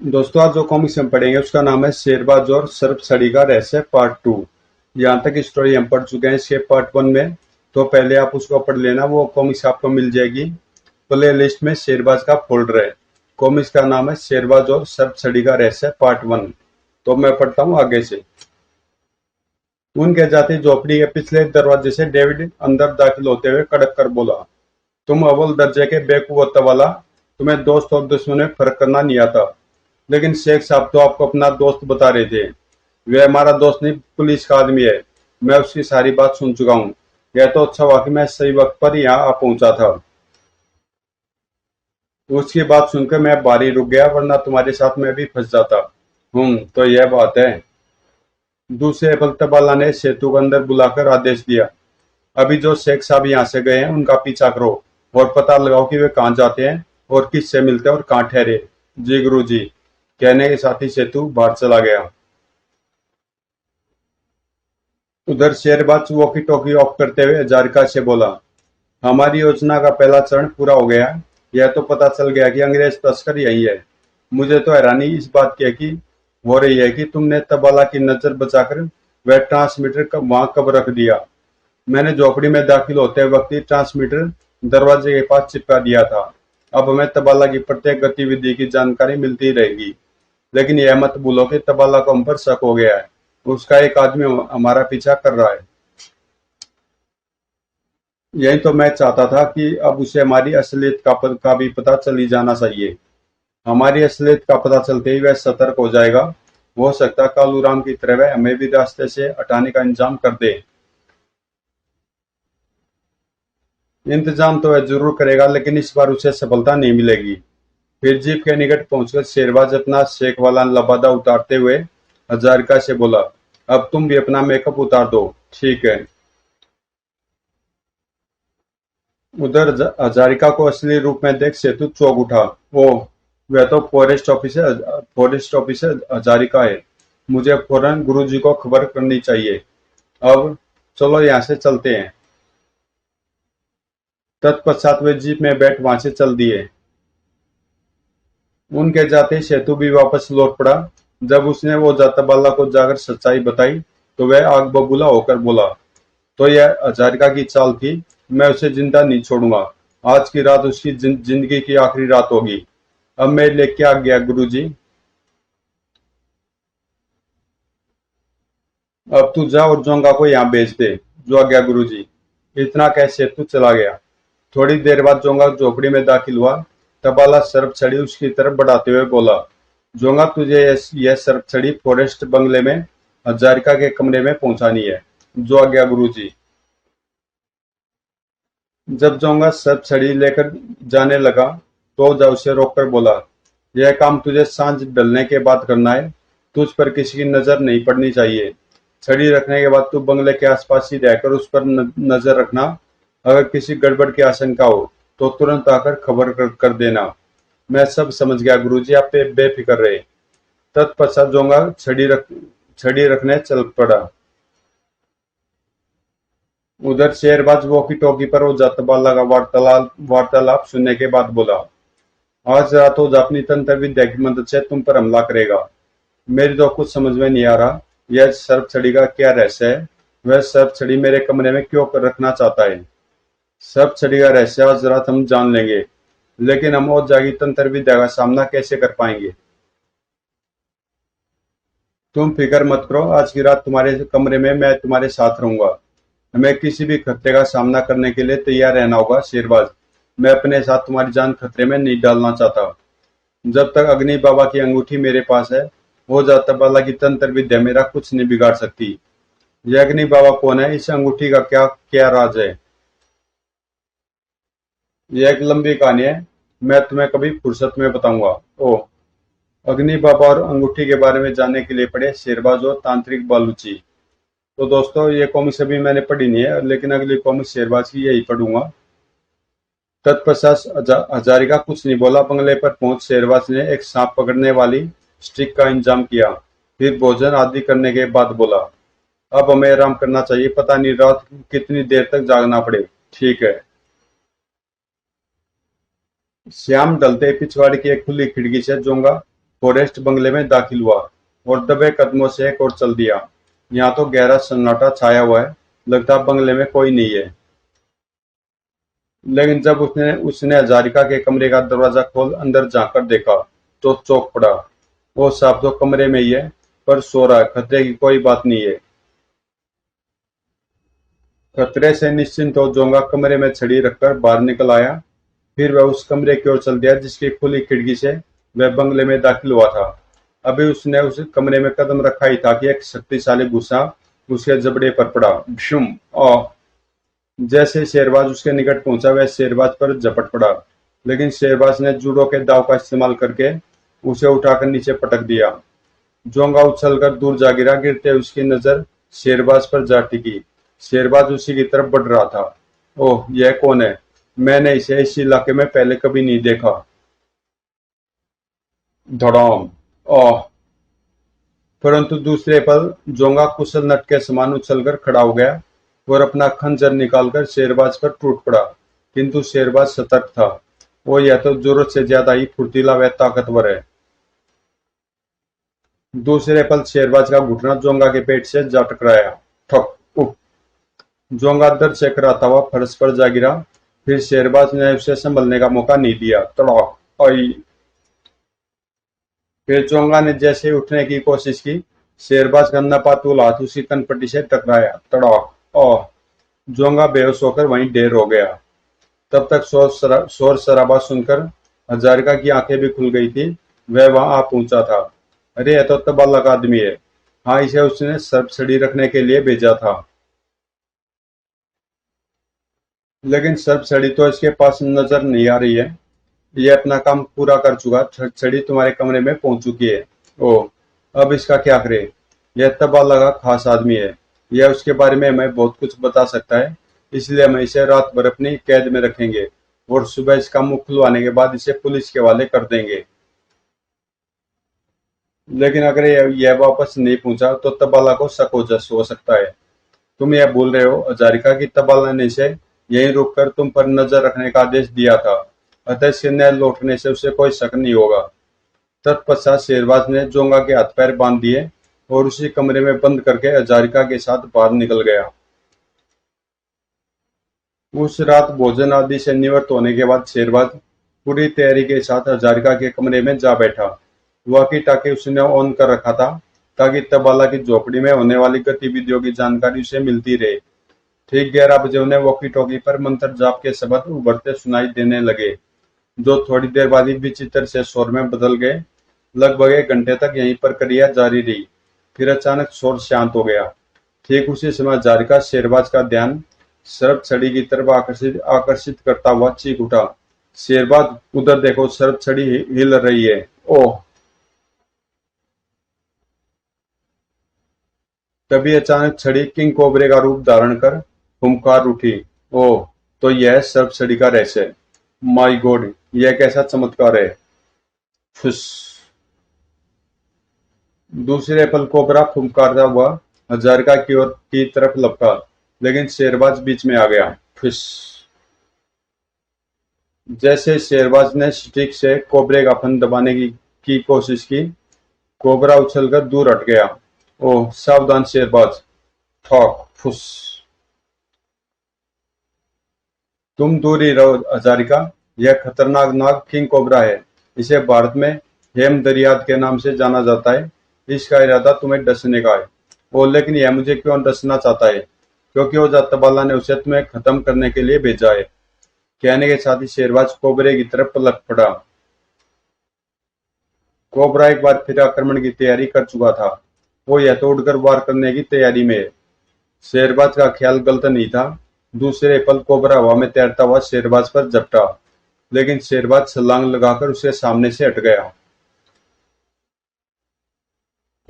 दोस्तों, आज जो कॉमिक्स हम पढ़ेंगे उसका नाम है शेरबाज और सर्पसड़ी का रहस्य पार्ट 2। यहाँ तक स्टोरी हम पढ़ चुके हैं इसके पार्ट 1 में। तो पहले आप उसको पढ़ लेना, वो कॉमिक्स आपको मिल जाएगी प्ले लिस्ट में। शेरबाज का फोल्डर है, कॉमिक्स का नाम है शेरबाज और सर्पसड़ी का रहस्य पार्ट 1। तो मैं पढ़ता हूँ आगे से। उनके जाति झोपड़ी के पिछले दरवाजे से डेविड अंदर दाखिल होते हुए कड़क कर बोला, तुम अव्वल दर्जे के बेकुवत वाला, तुम्हें दोस्त और दुश्मन में फर्क करना नहीं आता। लेकिन शेख साहब तो आपको अपना दोस्त बता रहे थे। वह हमारा दोस्त नहीं, पुलिस का आदमी है। मैं उसकी सारी बात सुन चुका हूँ। यह तो अच्छा हुआ कि मैं सही वक्त पर यहाँ आ पहुंचा था। उसकी बात सुनकर मैं बारी रुक गया, वरना तुम्हारे साथ मैं भी फंस जाता। तो यह बात है। दूसरे वक्त वाला ने सेतु को अंदर बुलाकर आदेश दिया, अभी जो शेख साहब यहाँ से गए हैं उनका पीछा करो और पता लगाओ कि वे कहाँ जाते हैं और किससे मिलते हैं और कहाँ ठहरे। जी गुरु जी, कहने के साथ ही सेतु बाहर चला गया। उधर शेरबाज वॉकी टॉकी ऑफ करते हुए हजारिका से बोला, हमारी योजना का पहला चरण पूरा हो गया। यह तो पता चल गया कि अंग्रेज तस्कर यही है। मुझे तो हैरानी इस बात की है कि हो रही है कि तुमने तबाला की नजर बचाकर वह ट्रांसमीटर वहां कब रख दिया। मैंने झोपड़ी में दाखिल होते वक्त ही ट्रांसमीटर दरवाजे के पास चिपका दिया था। अब हमें तबाला की प्रत्येक गतिविधि की जानकारी मिलती रहेगी। लेकिन यह मत भूलो कि तबाला को हम पर शक हो गया है। उसका एक आदमी हमारा पीछा कर रहा है। यही तो मैं चाहता था कि अब उसे हमारी असलियत का भी पता चली जाना चाहिए। हमारी असलियत का पता चलते ही वह सतर्क हो जाएगा। हो सकता है कालूराम की तरह वह हमें भी रास्ते से हटाने का इंतजाम कर दे। इंतजाम तो वह जरूर करेगा, लेकिन इस बार उसे सफलता नहीं मिलेगी। फिर जीप के निकट पहुंचकर शेरबाज अपना शेख वाला लबादा उतारते हुए हजारिका से बोला, अब तुम भी अपना मेकअप उतार दो। ठीक है। उधर हजारिका को असली रूप में देख सेतु चौंक उठा। ओह, वह तो फॉरेस्ट ऑफिसर हजारिका है। मुझे फौरन गुरुजी को खबर करनी चाहिए। अब चलो यहाँ से चलते हैं। तत्पश्चात वे जीप में बैठ वहां से चल दिए। उनके जाते ही सेतु भी वापस लौट पड़ा। जब उसने वो जाताबाला को जाकर सच्चाई बताई तो वह आग बबूला होकर बोला, तो यह हजारिका की चाल थी। मैं उसे जिंदा नहीं छोड़ूंगा। आज की रात उसकी जिंदगी की आखिरी रात होगी। अब मेरे लिए क्या गया गुरुजी। अब तू जा और जोंगा को यहाँ भेज दे। जो आ गया गुरुजी। इतना कह सेतु चला गया। थोड़ी देर बाद जोंगा झोपड़ी में दाखिल हुआ। तबाला सर्प छड़ी उसकी तरफ बढ़ाते हुए बोला, जोंगा तुझे यह सर्प छड़ी फॉरेस्ट बंगले में हजारिका के कमरे में पहुंचानी है। जो आ गया गुरुजी। जब जोंगा सर्प छड़ी लेकर जाने लगा तो ओझा उसे रोककर बोला, यह काम तुझे सांझ ढलने के बाद करना है। तुझ पर किसी की नजर नहीं पड़नी चाहिए। छड़ी रखने के बाद तू बंगले के आसपास ही रहकर उस पर नजर रखना। अगर किसी गड़बड़ की आशंका हो तो तुरंत आकर खबर कर देना। मैं सब समझ गया गुरुजी, आप बेफिक्र रहे। तत्पश्चात जोंगा छड़ी रखने चल पड़ा। उधर शेरबाज वॉकी टॉकी पर वो जातबाला का वार्तालाप सुनने के बाद बोला, आज रात वो अपनी तंत्र विद्या की मदद से तुम पर हमला करेगा। मेरी तो कुछ समझ में नहीं आ रहा। यह सर्प छड़ी का क्या रहस्य है। वह सर्प छड़ी मेरे कमरे में क्यों रखना चाहता है। सर्प छड़ी का रहस्य आज रात हम जान लेंगे। लेकिन हम और जागी तंत्र विद्या का सामना कैसे कर पाएंगे। तुम फिक्र मत करो, आज की रात तुम्हारे कमरे में मैं तुम्हारे साथ रहूंगा। हमें किसी भी खतरे का सामना करने के लिए तैयार रहना होगा शेरबाज। मैं अपने साथ तुम्हारी जान खतरे में नहीं डालना चाहता। जब तक अग्नि बाबा की अंगूठी मेरे पास है, वो जातबाला की तंत्र विद्या मेरा कुछ नहीं बिगाड़ सकती। यह अग्नि बाबा कौन है, इस अंगूठी का क्या क्या राज है। यह एक लंबी कहानी है, मैं तुम्हें कभी फुर्सत में बताऊंगा। ओह, अग्नि बाबा और अंगूठी के बारे में जानने के लिए पढ़े शेरबाज और तांत्रिक बालूची। तो दोस्तों, ये कॉमिक्स अभी मैंने पढ़ी नहीं है, लेकिन अगली कॉमिक्स शेरबाज की यही पढ़ूंगा। तत्पश्चात हजारिका कुछ नहीं बोला। बंगले पर पहुंच शेरबाज ने एक सांप पकड़ने वाली स्टिक का इंतजाम किया। फिर भोजन आदि करने के बाद बोला, अब हमें आराम करना चाहिए। पता नहीं रात कितनी देर तक जागना पड़े। ठीक है। श्याम ढलते पिछवाड़े की एक खुली खिड़की से जोंगा फॉरेस्ट बंगले में दाखिल हुआ और दबे कदमों से एक और चल दिया। यहाँ तो गहरा सन्नाटा छाया हुआ है, लगता बंगले में कोई नहीं है। लेकिन जब उसने उसने हजारिका के कमरे का दरवाजा खोल अंदर झांककर देखा तो चौंक पड़ा। वो साहब तो कमरे में ही है, पर सो रहा है, खतरे की कोई बात नहीं है। खतरे से निश्चिंत हो जोंगा कमरे में छड़ी रखकर बाहर निकल आया। फिर वह उस कमरे की ओर चल दिया जिसकी खुली खिड़की से वह बंगले में दाखिल हुआ था। अभी उसने उस कमरे में कदम रखा ही था कि एक शक्तिशाली गुस्सा उसके जबड़े पर पड़ा। भशुम! ओह! जैसे शेरबाज उसके निकट पहुंचा वह शेरबाज पर झपट पड़ा, लेकिन शेरबाज ने जूडो के दांव का इस्तेमाल करके उसे उठाकर नीचे पटक दिया। जोंगा उछलकर दूर जा गिरा। गिरते हुए उसकी नजर शेरबाज पर जा टिकी। शेरबाज उसी की तरफ बढ़ रहा था। ओह, यह कौन है? मैंने इसे इस इलाके में पहले कभी नहीं देखा। धड़ाम! ओह! परंतु दूसरे पल जोंगा कुशल नट के समान उछलकर खड़ा हो गया और अपना खंजर निकालकर शेरबाज पर टूट पड़ा। किंतु शेरबाज सतर्क था। वो यह तो जरूरत से ज्यादा ही फुर्तीला व ताकतवर है। दूसरे पल शेरबाज का घुटना जोंगा के पेट से जा टकराया। ठक! उफ! जोंगा दर्द से कराता हुआ फर्श पर जा गिरा। फिर शेरबाज ने उसे संभलने का मौका नहीं दिया। तड़ाक! आई! फिर जोंगा ने जैसे ही उठने की कोशिश की, शेरबाज का नापातुल हाथ उसकी कनपट्टी से टकराया। तड़ाक! ओह! जोंगा बेहोश होकर वहीं ढेर हो गया। तब तक शोर शराबा सुनकर हजारिका की आंखें भी खुल गई थी। वह वहां आ पहुंचा था। अरे, यह तो तबालक आदमी है। हाँ, इसे उसने सर्पछड़ी रखने के लिए भेजा था। लेकिन सर्पछड़ी तो इसके पास नजर नहीं आ रही है। ये अपना काम पूरा कर चुका। छड़ी तुम्हारे कमरे में पहुंच चुकी है। ओह, अब इसका क्या करे? यह तबालक खास आदमी है। यह उसके बारे में हमें बहुत कुछ बता सकता है। इसलिए हम इसे रात भर अपनी कैद में रखेंगे और सुबह इसका मुंह खुलवाने के बाद इसे पुलिस के हवाले कर देंगे। लेकिन अगर यह वापस नहीं पहुंचा तो तबाला को शक हो सकता है। तुम यह बोल रहे हो हजारिका की तबाला ने इसे यहीं रोककर तुम पर नजर रखने का आदेश दिया था, अतः इसके न लौटने से उसे कोई शक नहीं होगा। तत्पश्चात शेरबाज ने जोंगा के हाथ पैर बांध दिए और उसी कमरे में बंद करके हजारिका के साथ बाहर निकल गया। उस रात भोजन आदि से निवृत्त होने के बाद शेरबाज पूरी तैयारी के साथ हजारिका के कमरे में जा बैठा। वॉकी टाकी उसने ऑन कर रखा था ताकि तबाला की झोपड़ी में होने वाली गतिविधियों की जानकारी उसे मिलती रहे। ठीक 11 बजे उन्हें वॉकी टॉकी पर मंत्र जाप के शब्द उभरते सुनाई देने लगे, जो थोड़ी देर बाद ही विचित्र से शोर में बदल गए। लगभग 1 घंटे तक यही प्रक्रिया जारी रही। फिर अचानक शोर शांत हो गया। ठीक उसी समय हजारिका शेरबाज का ध्यान सर्प छड़ी की तरफ आकर्षित करता हुआ चीख उठा। शेरबाज, उधर देखो, सर्प छड़ी हिल रही है। ओह! तभी अचानक छड़ी किंग कोबरे का रूप धारण कर हुंकार उठी। ओह! तो यह सर्प छड़ी का रहस्य है। माय गॉड, यह कैसा चमत्कार है। फुस! दूसरे पल कोबरा फुंकारता हुआ हजारिका की तरफ लपका, लेकिन शेरबाज बीच में आ गया। फुस! जैसे शेरबाज ने स्टिक से कोबरे का फन दबाने की कोशिश की, कोबरा उछलकर दूर हट गया। ओह, सावधान शेरबाज! ठॉक! फुस! तुम दूर ही रहो हजारिका। यह खतरनाक नाग किंग कोबरा है। इसे भारत में हेम दरियाद के नाम से जाना जाता है। इसका इरादा तुम्हें डसने का है। ओ, लेकिन यह मुझे क्यों डसना चाहता है? क्योंकि वो जातबाला ने उसे तुम्हें खत्म करने के लिए भेजा है। कहने के साथ ही शेरबाज कोबरे की तरफ पलट पड़ा। कोबरा एक बार फिर आक्रमण की तैयारी कर चुका था। वो यह तो उड़कर वार करने की तैयारी में है। शेरबाज का ख्याल गलत नहीं था। दूसरे पल कोबरा हवा में तैरता हुआ शेरबाज पर झपटा, लेकिन शेरबाज छलांग लगाकर उसके सामने से हट गया।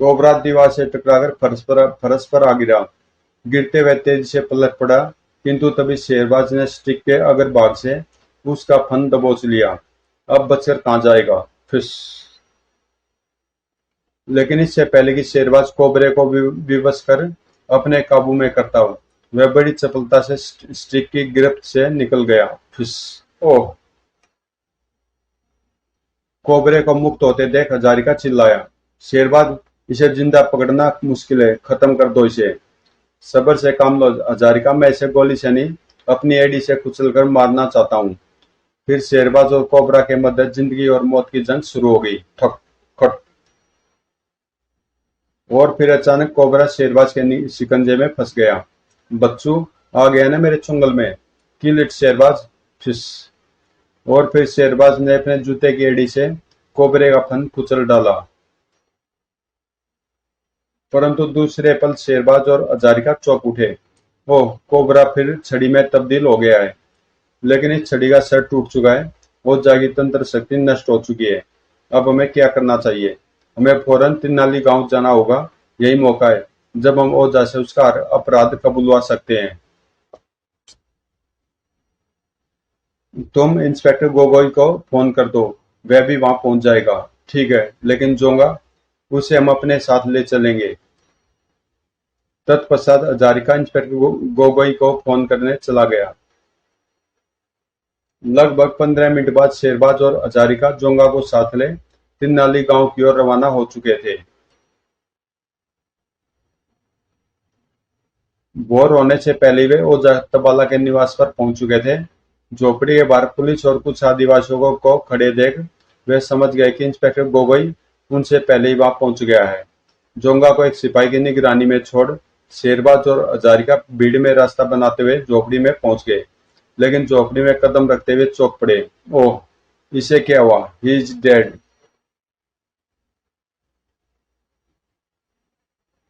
कोबरा दीवार से टकराकर फर्श पर आ गिरा। गिरते हुए तेजी से पलट पड़ा, किंतु तभी शेरबाज ने स्टिक के अगर भाग से उसका फन दबोच लिया। अब बचकर कहाँ जाएगा। फिस! लेकिन इससे पहले कि शेरबाज कोबरे को विवश कर अपने काबू में करता हो, वह बड़ी चपलता से स्टिक की गिरफ्त से निकल गया। फिस! ओह! कोबरे को मुक्त होते देख हजारिका चिल्लाया, शेरबाज, इसे जिंदा पकड़ना मुश्किल है, खत्म कर दो इसे। सब्र से काम लो हजारिका, मैं इसे गोली से नहीं, अपनी एड़ी से कुचलकर मारना चाहता हूँ। फिर शेरबाज और कोबरा के मध्य जिंदगी और मौत की जंग शुरू हो गई। ठक खट। और फिर अचानक कोबरा शेरबाज के शिकंजे में फंस गया। बच्चू, आ गया ना मेरे चुंगल में, किल इट शेरबाज। फिस। और फिर शेरबाज ने अपने जूते की एड़ी से कोबरे का फन कुचल डाला। परंतु दूसरे पल शेरबाज और हजारिका चौंक उठे। ओह, कोबरा फिर छड़ी में तब्दील हो गया है। लेकिन इस छड़ी का सर टूट चुका है और जागी तंत्र शक्ति नष्ट हो चुकी है। अब हमें क्या करना चाहिए? हमें फौरन तिनाली गांव जाना होगा। यही मौका है जब हम ओझा से उसका अपराध कबूलवा सकते हैं। तुम इंस्पेक्टर गोगोई को फोन कर दो, वह भी वहां पहुंच जाएगा। ठीक है, लेकिन जोंगा, उसे हम अपने साथ ले चलेंगे। तत्पश्चात हजारिका इंस्पेक्टर गोगोई को फोन करने चला गया। लगभग 15 मिनट बाद शेरबाज और हजारिका जोंगा को साथ ले तिनाली गांव की ओर रवाना हो चुके थे। भोर होने से पहले वे ओझा तबाला के निवास पर पहुंच चुके थे। झोपड़ी के बाहर पुलिस और कुछ आदिवासियों को खड़े देख वे समझ गए कि इंस्पेक्टर गोगोई उनसे पहले ही वहां पहुंच गया है। जोंगा को एक सिपाही की निगरानी में छोड़ शेरबाज और हजारिका भीड़ में रास्ता बनाते हुए झोपड़ी में पहुंच गए। लेकिन झोपड़ी में कदम रखते हुए चौंक पड़े। ओह, इसे क्या हुआ? He is dead.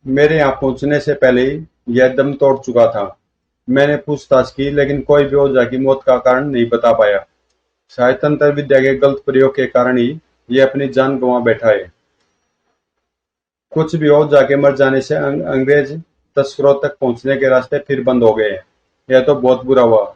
मेरे यहाँ पहुंचने से पहले ही यह दम तोड़ चुका था। मैंने पूछताछ की लेकिन कोई भी ओझा की मौत का कारण नहीं बता पाया। शायद तंत्र विद्या के गलत प्रयोग के कारण ही ये अपनी जान गंवा बैठा है। कुछ भी हो, जाके मर जाने से अंग्रेज तस्करों तक पहुंचने के रास्ते फिर बंद हो गए हैं। यह तो बहुत बुरा हुआ।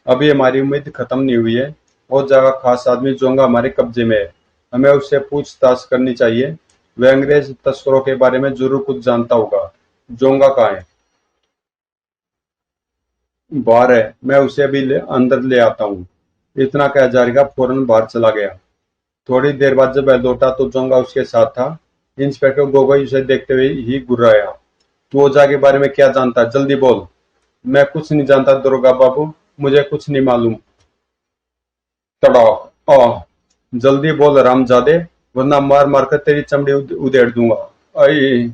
अभी हमारी उम्मीद खत्म नहीं हुई है। और जगह खास आदमी जोंगा हमारे कब्जे में है। हमें उससे पूछताछ करनी चाहिए। वह अंग्रेज तस्करों के बारे में जरूर कुछ जानता होगा। जोंगा कहाँ है? बाहर है, मैं उसे अभी अंदर ले आता हूँ। इतना कह जारिका फौरन बाहर चला गया। थोड़ी देर बाद जब वह लौटा तो जोंगा उसके साथ था। इंस्पेक्टर गोगोई उसे देखते हुए ही गुर्राया। तू ओझा के बारे में क्या जानता है? जल्दी बोल। मैं कुछ नहीं जानता दरोगा बाबू, मुझे कुछ नहीं मालूम। तड़ाक। जल्दी बोल हरामजादे, वरना मार मार कर तेरी चमड़ी उधेड़ दूंगा। आई।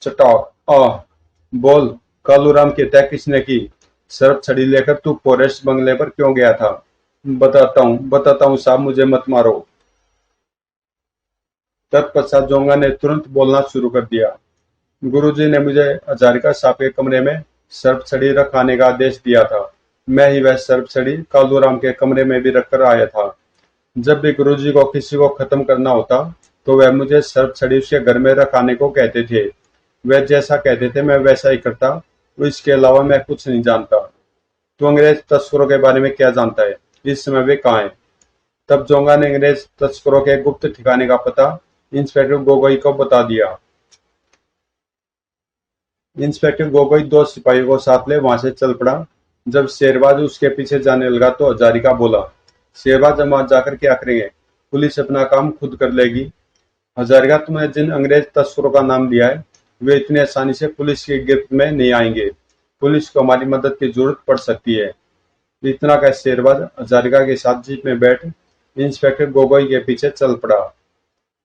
चटाक। बोल, कालूराम की हत्या किसने की? सर्प छड़ी लेकर तू फॉरेस्ट बंगले पर क्यों गया था? बताता हूँ साहब, मुझे मत मारो। तत्पश्चात जोंगा ने तुरंत बोलना शुरू कर दिया। गुरुजी ने मुझे हजारिका साहब के कमरे में सर्प छड़ी रखाने का आदेश दिया था। मैं ही वह सर्प छड़ी कालूराम के कमरे में भी रखकर आया था। जब भी गुरुजी को किसी को खत्म करना होता तो वह मुझे सर्प छड़ी उसके घर में रखाने को कहते थे। वह जैसा कहते थे मैं वैसा ही करता। तो इसके अलावा मैं कुछ नहीं जानता। तो अंग्रेज तस्करों के बारे में क्या जानता है? इस समय वे कहाँ हैं? तब जोंगा ने अंग्रेज तस्करों के गुप्त ठिकाने का पता इंस्पेक्टर गोगोई को बता दिया। इंस्पेक्टर गोगोई दो सिपाहियों को साथ ले वहां से चल पड़ा। जब शेरबाज उसके पीछे जाने लगा तो हजारिका बोला, शेरबाज, हम वहां जाकर क्या करेंगे? पुलिस अपना काम खुद कर लेगी। हजारिका, तुमने जिन अंग्रेज तस्करों का नाम लिया है वे इतनी आसानी से पुलिस की गिरफ्त में नहीं आएंगे। पुलिस को हमारी मदद की जरूरत पड़ सकती है। इतना कह शेरबाज हजारिका के साथ जीप में बैठ इंस्पेक्टर गोगोई के पीछे चल पड़ा।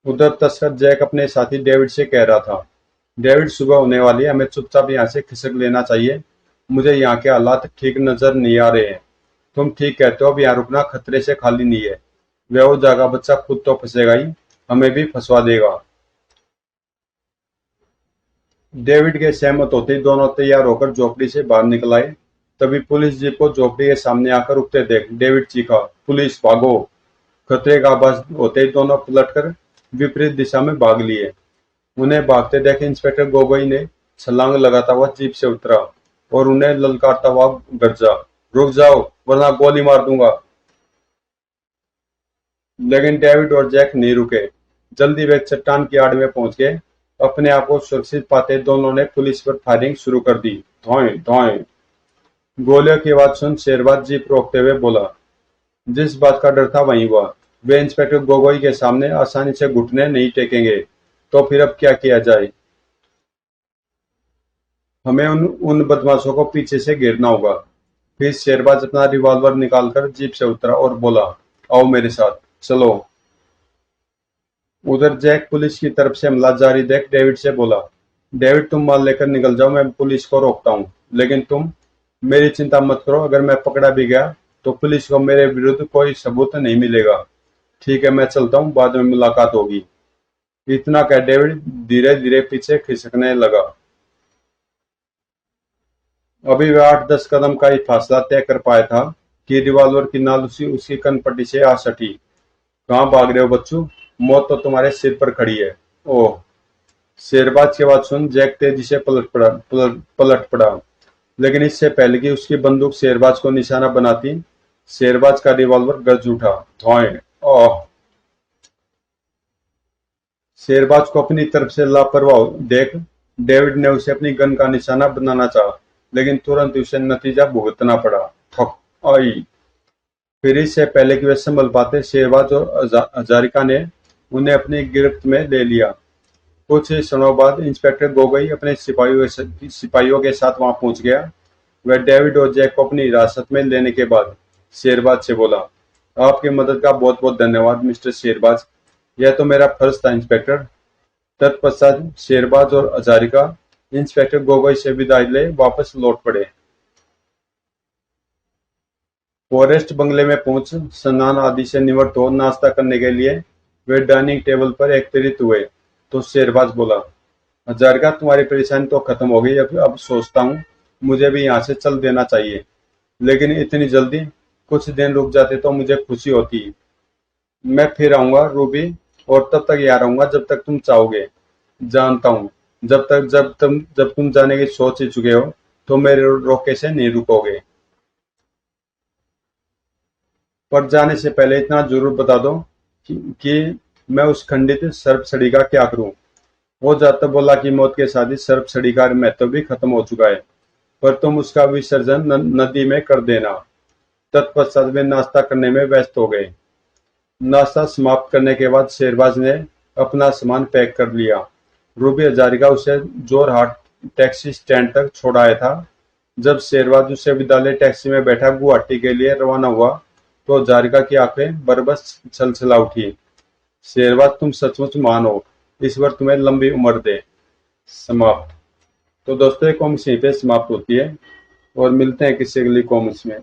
उधर तस्कर जैक अपने साथी डेविड से कह रहा था, डेविड, सुबह होने वाली है, हमें चुपचाप यहाँ से खिसक लेना चाहिए। मुझे यहाँ के हालात ठीक नजर नहीं आ रहे हैं। तुम ठीक कहते हो, अब यहाँ रुकना खतरे से खाली नहीं है। वह वो जागा बच्चा खुद तो फंसेगा ही, हमें भी फंसवा देगा। डेविड के सहमत होते ही दोनों तैयार होकर झोपड़ी से बाहर निकल आए। तभी पुलिस जीप को झोपड़ी के सामने आकर रुकते देख डेविड चीखा, पुलिस, भागो। खतरे का आभास होते ही दोनों पलटकर विपरीत दिशा में भाग लिए। उन्हें भागते देख इंस्पेक्टर गोगोई ने छलांग लगाता हुआ जीप से उतरा और उन्हें ललकारता हुआ गरजा, रुक जाओ वरना गोली मार दूंगा। लेकिन डेविड और जैक नहीं रुके। जल्दी वे चट्टान की आड़ में पहुंच गए। अपने आप को सुरक्षित पाते दोनों ने पुलिस पर फायरिंग शुरू कर दी। धौएं धौएं। गोलियों की आवाज सुन शेरबाज जीप रोकते हुए बोला, जिस बात का डर था वही हुआ। वे इंस्पेक्टर गोगोई के सामने आसानी से घुटने नहीं टेकेंगे। तो फिर अब क्या किया जाए? हमें उन बदमाशों को पीछे से घेरना होगा। फिर शेरबाज अपना रिवॉल्वर निकालकर जीप से उतरा और बोला, आओ मेरे साथ, चलो। उधर जैक पुलिस की तरफ से हमला जारी देख डेविड से बोला, डेविड तुम माल लेकर निकल जाओ, मैं पुलिस को रोकता हूँ। लेकिन तुम मेरी चिंता मत करो, अगर मैं पकड़ा भी गया तो पुलिस को मेरे विरुद्ध कोई सबूत नहीं मिलेगा। ठीक है, मैं चलता हूँ, बाद में मुलाकात होगी। इतना कह डेविड धीरे धीरे पीछे खिसकने लगा। अभी वह 8-10 कदम का ही फासला तय कर पाया था कि रिवॉल्वर की नाल उसकी कनपट्टी से आ सटी। कहाँ भाग रहे हो बच्चू? मौत तो तुम्हारे सिर पर खड़ी है। ओह! शेरबाज की बात सुन जैक तेजी से पलट पड़ा। लेकिन इससे पहले कि उसकी बंदूक शेरबाज को निशाना बनाती, शेरबाज का रिवॉल्वर गरज उठा। धौएं! ओह! शेरबाज को अपनी तरफ से लापरवाह देख डेविड ने उसे अपनी गन का निशाना बनाना चाहा, लेकिन तुरंत उसे नतीजा भुगतना पड़ा। ठक आई। फिर इससे पहले कि वे संभल पाते, शेरबाज और हजारिका ने उन्हें अपनी गिरफ्त में ले लिया। कुछ ही क्षणों बाद इंस्पेक्टर गोगोई अपने सिपाहियों के साथ वहां पहुंच गया। वह डेविड और जैक को अपनी हिरासत में लेने के बाद शेरबाज से बोला, आपकी मदद का बहुत बहुत धन्यवाद मिस्टर शेरबाज, यह तो मेरा फर्ज था इंस्पेक्टर। तत्पश्चात शेरबाज और हजारिका इंस्पेक्टर गोगोई से विदाई ले वापस लौट पड़े। फॉरेस्ट बंगले में पहुंच स्नान आदि से निवृत्त हो नाश्ता करने के लिए वे डाइनिंग टेबल पर एकत्रित हुए तो शेरबाज बोला, हजारिका तुम्हारी परेशानी तो खत्म हो गई, अब सोचता हूँ मुझे भी यहाँ से चल देना चाहिए, लेकिन इतनी जल्दी? कुछ दिन रुक जाते तो मुझे खुशी होती। मैं फिर आऊंगा रूबी, और तब तक यहाँ रहूंगा जब तक तुम चाहोगे। जानता हूँ जब तुम जाने की सोच ही चुके हो तो मेरे रोके से नहीं रुकोगे। पर जाने से पहले इतना जरूर बता दो कि मैं उस खंडित सर्पसड़ी का क्या करूं। वो जाता बोला कि मौत के साथ ही सर्पसड़ी का महत्व भी खत्म हो चुका है, पर तुम उसका विसर्जन नदी में कर देना। तत्पश्चात वे नाश्ता करने में व्यस्त हो गए। नाश्ता समाप्त करने के बाद शेरबाज ने अपना सामान पैक कर लिया। रूबी हजारिका उसे जोरहाट टैक्सी स्टैंड तक छोड़ आया था। जब शेरबाज उसे विद्यालय टैक्सी में बैठा गुवाहाटी के लिए रवाना हुआ तो हजारिका की आंखें बरबस छलछला उठी। शेरबाज तुम सचमुच महान हो, ईश्वर तुम्हें लंबी उम्र दे। समाप्त। तो दोस्तों ये कॉमिक्स यहीं पे समाप्त होती है और मिलते हैं किसी अगली कॉमिक्स में।